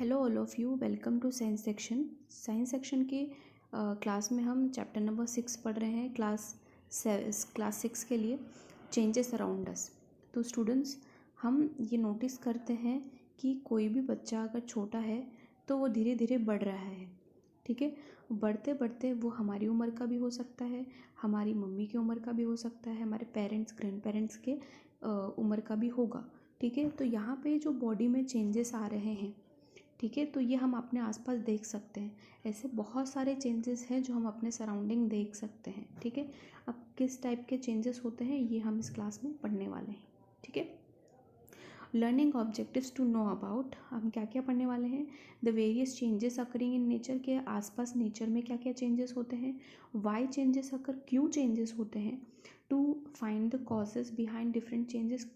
Hello all of you, welcome to science section. Science section के class में हम chapter number 6 पढ़ रहे हैं। क्लास 6 के लिए चेंजेस अराउंड अस। तो स्टूडेंट्स, हम ये नोटिस करते हैं कि कोई भी बच्चा अगर छोटा है तो वो धीरे धीरे बढ़ रहा है। ठीक है, बढ़ते बढ़ते वो हमारी उम्र का भी हो सकता है, हमारी मम्मी की उम्र का भी हो सकता है, हमारे पेरेंट्स ग्रैंड पेरेंट्स के उम्र का भी होगा। ठीक है, तो यहाँ पे जो बॉडी में चेंजेस आ रहे हैं, ठीक है, तो ये हम अपने आसपास देख सकते हैं। ऐसे बहुत सारे चेंजेस हैं जो हम अपने सराउंडिंग देख सकते हैं। ठीक है, अब किस टाइप के चेंजेस होते हैं ये हम इस क्लास में पढ़ने वाले हैं। ठीक है, learning objectives to know about, हम क्या क्या पढ़ने वाले हैं। The various changes occurring in nature, के आसपास नेचर में क्या क्या चेंजेस होते हैं। वाई चेंजेस अकर, क्यों चेंजेस होते हैं। To find the causes behind different changes,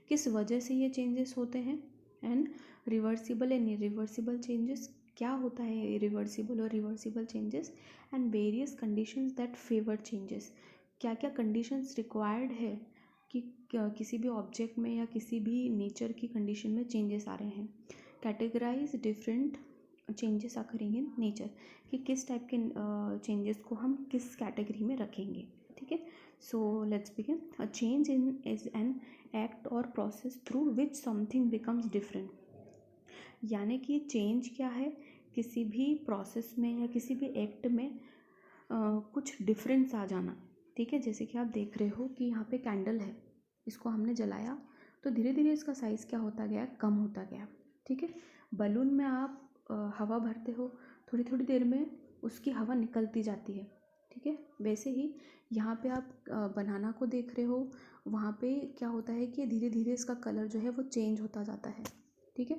किस वजह से ये चेंजेस होते हैं। And reversible and irreversible changes, क्या होता है रिवर्सिबल और reversible changes. And various conditions that favour changes, क्या क्या कंडीशंस रिक्वायर्ड है कि किसी भी ऑब्जेक्ट में या किसी भी नेचर की कंडीशन में चेंजेस आ रहे हैं। Categorise different changes occurring in nature, कि किस टाइप के चेंजेस को हम किस कैटेगरी में रखेंगे। ठीक है, so let's begin. A change in is an act or process through which something becomes different, यानी कि चेंज क्या है, किसी भी प्रोसेस में या किसी भी एक्ट में कुछ डिफरेंस आ जाना। ठीक है, जैसे कि आप देख रहे हो कि यहाँ पे कैंडल है, इसको हमने जलाया तो धीरे धीरे इसका साइज़ क्या होता गया, कम होता गया। ठीक है, बलून में आप हवा भरते हो, थोड़ी थोड़ी देर में उसकी हवा निकलती जाती है। ठीक है, वैसे ही यहाँ पे आप बनाना को देख रहे हो, वहाँ पे क्या होता है कि धीरे धीरे इसका कलर जो है वो चेंज होता जाता है। ठीक है,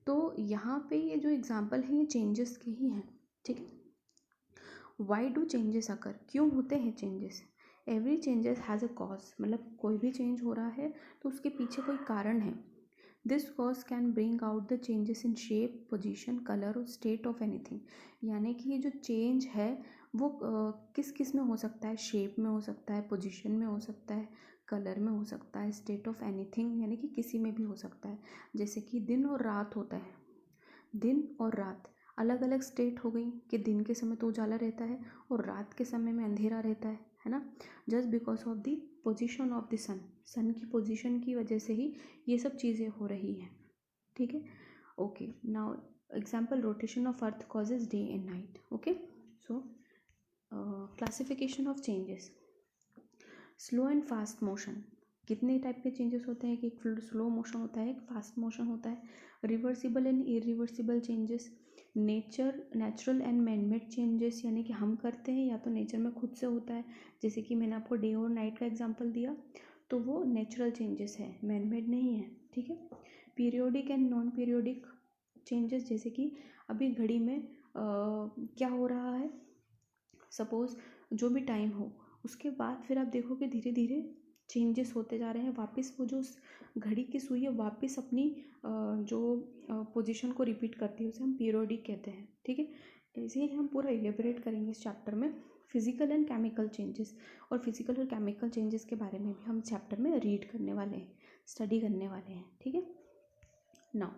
तो यहाँ पे ये जो एग्जांपल है ये चेंजेस के ही हैं। ठीक है, वाई डू चेंजेस अकर, क्यों होते हैं changes. Every changes has a cause, मतलब कोई भी चेंज हो रहा है तो उसके पीछे कोई कारण है। This cause can bring out the changes in shape, position, colour और स्टेट ऑफ एनीथिंग, यानी कि ये जो चेंज है वो किस किस में हो सकता है। शेप में हो सकता है, पोजिशन में हो सकता है, कलर में हो सकता है, स्टेट ऑफ एनीथिंग यानी कि किसी में भी हो सकता है। जैसे कि दिन और रात होता है, दिन और रात अलग अलग स्टेट हो गई कि दिन के समय तो उजाला रहता है और रात के समय में अंधेरा रहता है ना। Just because of the position of the sun, sun की पोजीशन की वजह से ही ये सब चीज़ें हो रही हैं। ठीक है, okay, now example, rotation of earth causes day and night. Okay, so classification of changes. Slow and fast motion, कितने टाइप के चेंजेस होते हैं कि एक स्लो मोशन होता है, एक फास्ट मोशन होता है। Reversible and irreversible changes, natural and manmade changes, यानी कि हम करते हैं या तो नेचर में खुद से होता है, जैसे कि मैंने आपको डे और नाइट का एग्जांपल दिया, तो वो नेचुरल चेंजेस है, मैनमेड नहीं है। ठीक है, periodic and non periodic changes, जैसे कि अभी घड़ी में क्या हो रहा है, सपोज़ जो भी टाइम हो उसके बाद फिर आप देखोगे धीरे धीरे चेंजेस होते जा रहे हैं, वापस वो जो घड़ी की सुई है वापस अपनी जो पोजीशन को रिपीट करती है उसे हम पीरियोडिक कहते हैं। ठीक है, ऐसे ही हम पूरा इलेबोरेट करेंगे इस चैप्टर में। फिजिकल एंड केमिकल चेंजेस, और फिजिकल और केमिकल चेंजेस के बारे में भी हम चैप्टर में रीड करने वाले हैं, स्टडी करने वाले हैं। ठीक है, now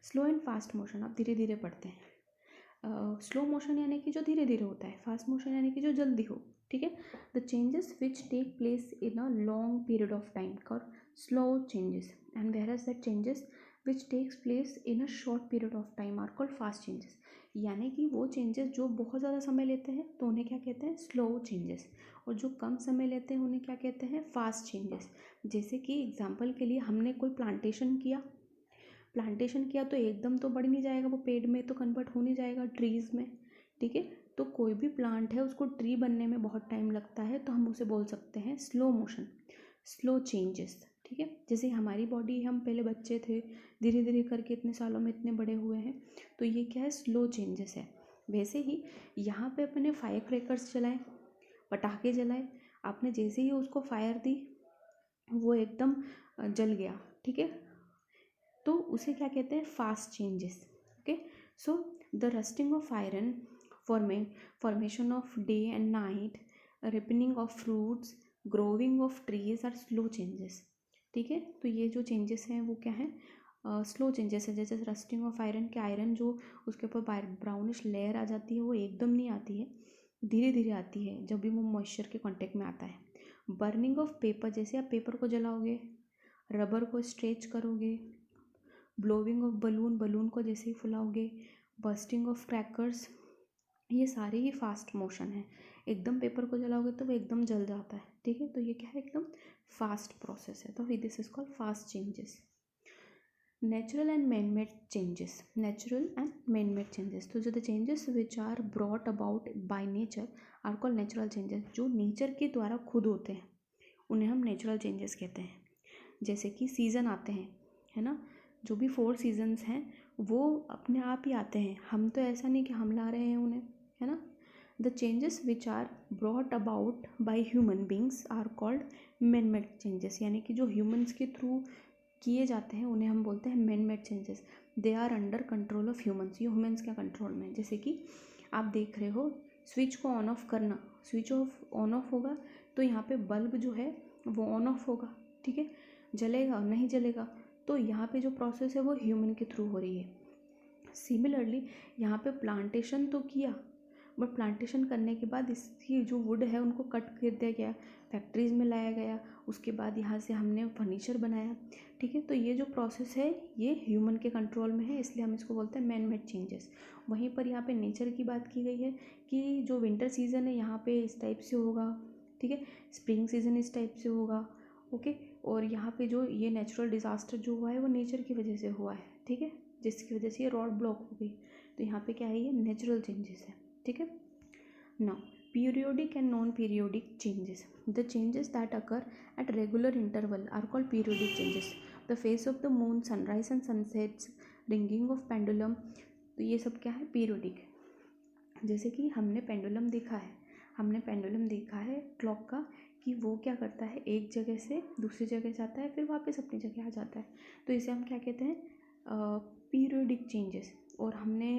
slow and fast motion, आप धीरे धीरे पढ़ते हैं। स्लो मोशन यानी कि जो धीरे धीरे होता है, फास्ट मोशन यानी कि जो जल्दी हो। ठीक है, the changes which take place in a long period of time called slow changes, and whereas that changes which takes place in a short period of time are called fast changes, यानी कि वो changes जो बहुत ज़्यादा समय लेते हैं तो उन्हें क्या कहते हैं, स्लो चेंजेस, और जो कम समय लेते हैं उन्हें क्या कहते हैं, फास्ट चेंजेस। जैसे कि एग्जाम्पल के लिए हमने कोई प्लांटेशन किया तो एकदम तो बढ़ नहीं जाएगा, वो पेड़ में तो कन्वर्ट हो नहीं जाएगा, ट्रीज़ में। ठीक है, तो कोई भी प्लांट है उसको ट्री बनने में बहुत टाइम लगता है, तो हम उसे बोल सकते हैं स्लो मोशन, स्लो चेंजेस। ठीक है, जैसे हमारी बॉडी, हम पहले बच्चे थे, धीरे धीरे करके इतने सालों में इतने बड़े हुए हैं, तो ये क्या है, स्लो चेंजेस है। वैसे ही यहाँ पे अपने फायर क्रैकर्स जलाए, पटाखे जलाए, आपने जैसे ही उसको फायर दी वो एकदम जल गया। ठीक है, तो उसे क्या कहते हैं, fast changes. Okay, so the rusting of iron, formation of day and night, ripening of fruits, growing of trees are slow changes. ठीक है, तो ये जो चेंजेस हैं वो क्या है, स्लो चेंजेस है, जैसे रस्टिंग ऑफ आयरन के आयरन जो उसके ऊपर ब्राउनिश लेयर आ जाती है वो एकदम नहीं आती है, धीरे धीरे आती है जब भी वो मॉइस्चर के कांटेक्ट में आता है। बर्निंग ऑफ पेपर, जैसे आप पेपर को जलाओगे, रबर को स्ट्रेच करोगे, ब्लोइंग ऑफ बलून, बलून को जैसे ही फुलाओगे, बर्स्टिंग ऑफ क्रैकर्स, ये सारे ही फास्ट मोशन है। एकदम पेपर को जलाओगे तो वो एकदम जल जाता है, ठीक है, तो ये क्या है, एकदम फास्ट प्रोसेस है, तो this is called fast changes. Natural and man made changes, natural and man made changes, तो जो the changes which are brought about by nature are called natural changes, जो नेचर के द्वारा खुद होते हैं उन्हें हम नेचुरल चेंजेस कहते हैं। जैसे कि सीज़न आते हैं, है ना, जो भी 4 सीजन्स हैं वो अपने आप ही आते हैं, हम तो ऐसा नहीं कि हम ला रहे हैं उन्हें, है ना। The changes which are brought about by human beings are called man made changes, यानी कि जो ह्यूमन्स के थ्रू किए जाते हैं उन्हें हम बोलते हैं man made changes. They are under control of humans, ये ह्यूमन्स के कंट्रोल में है। जैसे कि आप देख रहे हो स्विच को ऑन ऑफ करना, स्विच ऑन ऑफ होगा तो यहाँ पे बल्ब जो है वो ऑन ऑफ होगा, ठीक है, जलेगा नहीं जलेगा, तो यहाँ पे जो प्रोसेस है वो ह्यूमन के थ्रू हो रही है। सिमिलरली यहाँ पे प्लांटेशन तो किया, बट प्लांटेशन करने के बाद इसकी जो वुड है उनको कट कर दिया गया, फैक्ट्रीज़ में लाया गया, उसके बाद यहाँ से हमने फर्नीचर बनाया, ठीक है, तो ये जो प्रोसेस है ये ह्यूमन के कंट्रोल में है, इसलिए हम इसको बोलते हैं मैन मेड चेंजेस। वहीं पर यहाँ पे नेचर की बात की गई है कि जो विंटर सीज़न है यहाँ पे इस टाइप से होगा, ठीक है, स्प्रिंग सीज़न इस टाइप से होगा, ओके, और यहाँ पे जो ये नेचुरल डिज़ास्टर जो हुआ है वो नेचर की वजह से हुआ है, ठीक है, जिसकी वजह से ये रोड ब्लॉक हो गई, तो यहाँ पे क्या है, ये नेचुरल चेंजेस है, ठीक है। Now periodic and non-periodic changes, the changes that occur at regular interval are called periodic changes. The phase of the moon, sunrise and sunsets, ringing of pendulum, तो ये सब क्या है, पीरियोडिक है। जैसे कि हमने पेंडुलम देखा है, हमने पेंडुलम देखा है क्लॉक का कि वो क्या करता है, एक जगह से दूसरी जगह जाता है फिर वापस अपनी जगह आ जाता है, तो इसे हम क्या कहते हैं, पीरियोडिक चेंजेस। और हमने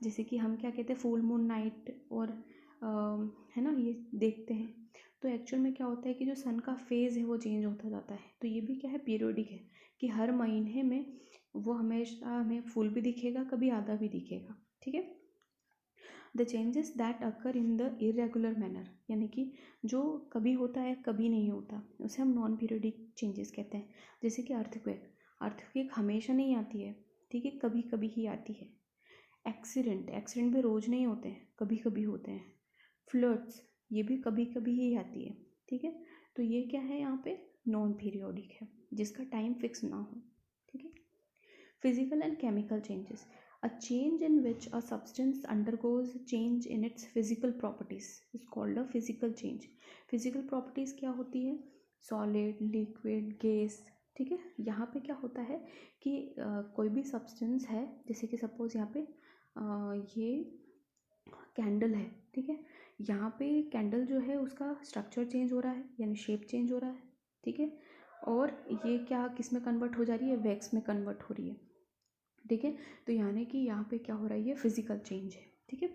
जैसे कि हम क्या कहते हैं, फुल मून नाइट और है ना, ये देखते हैं, तो एक्चुअल में क्या होता है कि जो सन का फेज़ है वो चेंज होता जाता है, तो ये भी क्या है, पीरियोडिक है, कि हर महीने में वो हमेशा हमें फुल भी दिखेगा, कभी आधा भी दिखेगा, ठीक है। The changes that occur in the irregular manner, यानी कि जो कभी होता है कभी नहीं होता, उसे हम नॉन पीरियोडिक चेंजेस कहते हैं। जैसे कि अर्थक्वेक, अर्थक्वेक हमेशा नहीं आती है, ठीक है, कभी कभी ही आती है। एक्सीडेंट, एक्सीडेंट भी रोज़ नहीं होते हैं, कभी कभी होते हैं। फ्लड्स, ये भी कभी कभी ही आती है, ठीक है, तो ये क्या है, यहाँ पे नॉन पीरियोडिक है जिसका टाइम फिक्स ना हो, ठीक है। Physical and chemical changes, a change in which a substance undergoes change in its physical properties is called a physical change. physical properties क्या होती है, solid, liquid, gas, ठीक है। यहाँ पे क्या होता है कि कोई भी सब्सटेंस है, जैसे कि सपोज यहाँ पे ये कैंडल है, ठीक है, यहाँ पे कैंडल जो है उसका स्ट्रक्चर चेंज हो रहा है, यानी शेप चेंज हो रहा है, ठीक है, और ये क्या किस में कन्वर्ट हो जा रही है, वैक्स में कन्वर्ट हो रही है, ठीक है, तो यानी कि यहाँ पे क्या हो रहा है, ये फिजिकल चेंज है, ठीक है।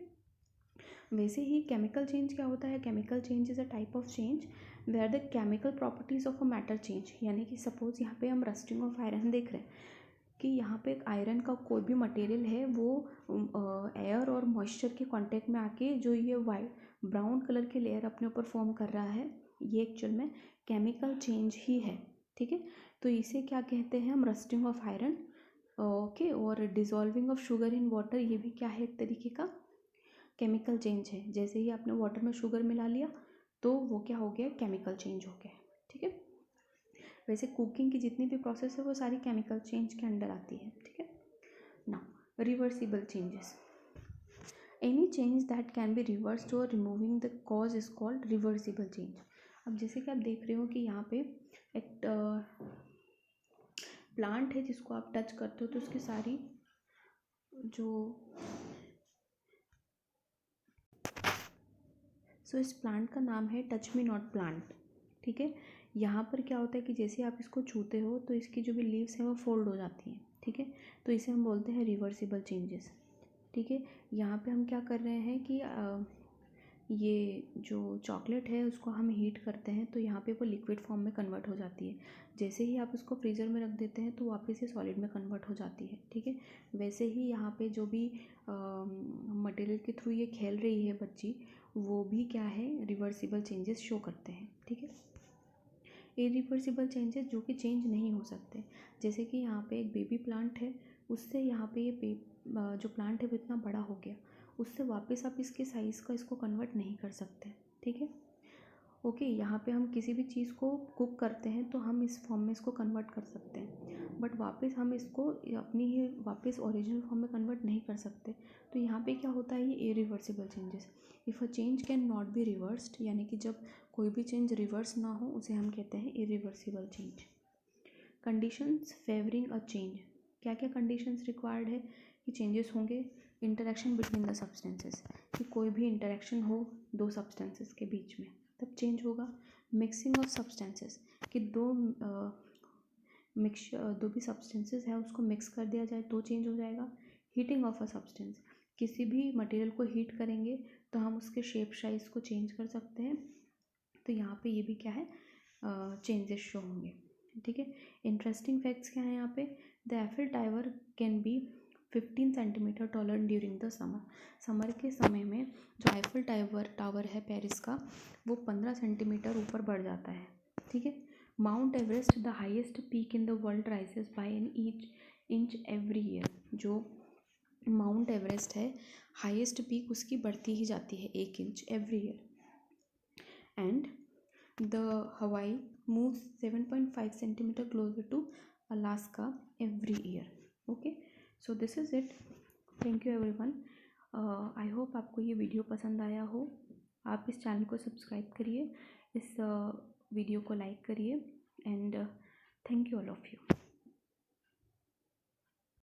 वैसे ही केमिकल चेंज क्या होता है, chemical change is a type of change where the chemical properties of a matter change, यानी कि सपोज यहाँ पे हम रस्टिंग ऑफ आयरन देख रहे हैं कि यहाँ पे एक आयरन का कोई भी मटेरियल है वो एयर और मॉइस्चर के कांटेक्ट में आके जो ये वाइट ब्राउन कलर की लेयर अपने ऊपर फॉर्म कर रहा है, ये एक्चुअल में केमिकल चेंज ही है, ठीक है, तो इसे क्या कहते हैं हम, रस्टिंग ऑफ आयरन, ओके। और डिज़ोल्विंग ऑफ शुगर इन वाटर, ये भी क्या है, एक तरीके का केमिकल चेंज है, जैसे ही आपने वाटर में शुगर मिला लिया तो वो क्या हो गया, केमिकल चेंज हो गया, ठीक है। वैसे कुकिंग की जितनी भी प्रोसेस है वो सारी केमिकल चेंज के अंडर आती है, ठीक है। Now reversible changes, any change that can be reversed or removing the cause is called reversible change. अब जैसे कि आप देख रहे हो कि यहाँ पे एक प्लांट है जिसको आप टच करते हो तो उसकी सारी जो इस प्लांट का नाम है टच मी नॉट प्लांट, ठीक है। यहाँ पर क्या होता है कि जैसे आप इसको छूते हो तो इसकी जो भी लीव्स हैं वो फोल्ड हो जाती हैं, ठीक है, तो इसे हम बोलते हैं रिवर्सिबल चेंजेस, ठीक है। यहाँ पे हम क्या कर रहे हैं कि ये जो चॉकलेट है उसको हम हीट करते हैं तो यहाँ पे वो लिक्विड फॉर्म में कन्वर्ट हो जाती है। जैसे ही आप उसको फ्रीज़र में रख देते हैं तो वापस ये सॉलिड में कन्वर्ट हो जाती है, ठीक है। वैसे ही यहाँ पे जो भी मटेरियल के थ्रू ये खेल रही है बच्ची, वो भी क्या है, रिवर्सिबल चेंजेस शो करते हैं, ठीक है। इरिवर्सिबल चेंजेस जो कि चेंज नहीं हो सकते, जैसे कि यहाँ पे एक बेबी प्लांट है, उससे यहाँ पे ये जो प्लांट है वो इतना बड़ा हो गया, उससे वापस आप इसके साइज़ का इसको कन्वर्ट नहीं कर सकते, ठीक है। ओके, यहाँ पे हम किसी भी चीज़ को कुक करते हैं तो हम इस फॉर्म में इसको कन्वर्ट कर सकते हैं, बट वापस हम इसको अपनी ही वापस ओरिजिनल फॉर्म में कन्वर्ट नहीं कर सकते। तो यहाँ पे क्या होता है, ये irreversible changes. If a change can not be reversed, यानी कि जब कोई भी चेंज रिवर्स ना हो उसे हम कहते हैं irreversible change. Conditions favouring a change, क्या क्या कंडीशंस रिक्वायर्ड है कि चेंजेस होंगे। इंटरेक्शन बिटवीन द सब्सटेंसेस, कि कोई भी इंटरेक्शन हो दो सब्सटेंसेस के बीच में तब चेंज होगा। मिक्सिंग ऑफ सब्सटेंसेस, कि दो भी सब्सटेंसेस है उसको मिक्स कर दिया जाए तो चेंज हो जाएगा। हीटिंग ऑफ अ सब्सटेंस, किसी भी मटेरियल को हीट करेंगे तो हम उसके शेप साइज़ को चेंज कर सकते हैं, तो यहाँ पे ये भी क्या है, चेंजेस शो होंगे, ठीक है। इंटरेस्टिंग फैक्ट्स क्या है यहाँ पे, the Eiffel tower can be 15 centimetre taller during the summer. Summer के समय में जो आईफिल टावर है पेरिस का, वो 15 सेंटीमीटर ऊपर बढ़ जाता है, ठीक है। Mount Everest the highest peak in the world rises by an inch every year. जो माउंट एवरेस्ट है, हाईएस्ट पीक उसकी बढ़ती ही जाती है 1 inch every year. And the Hawaii moves 7.5 centimeter closer to Alaska every year. Okay, so this is it. Thank you everyone. I hope आपको ये video पसंद आया हो। आप इस चैनल को सब्सक्राइब करिए, इस वीडियो को लाइक करिए, and thank you all of you.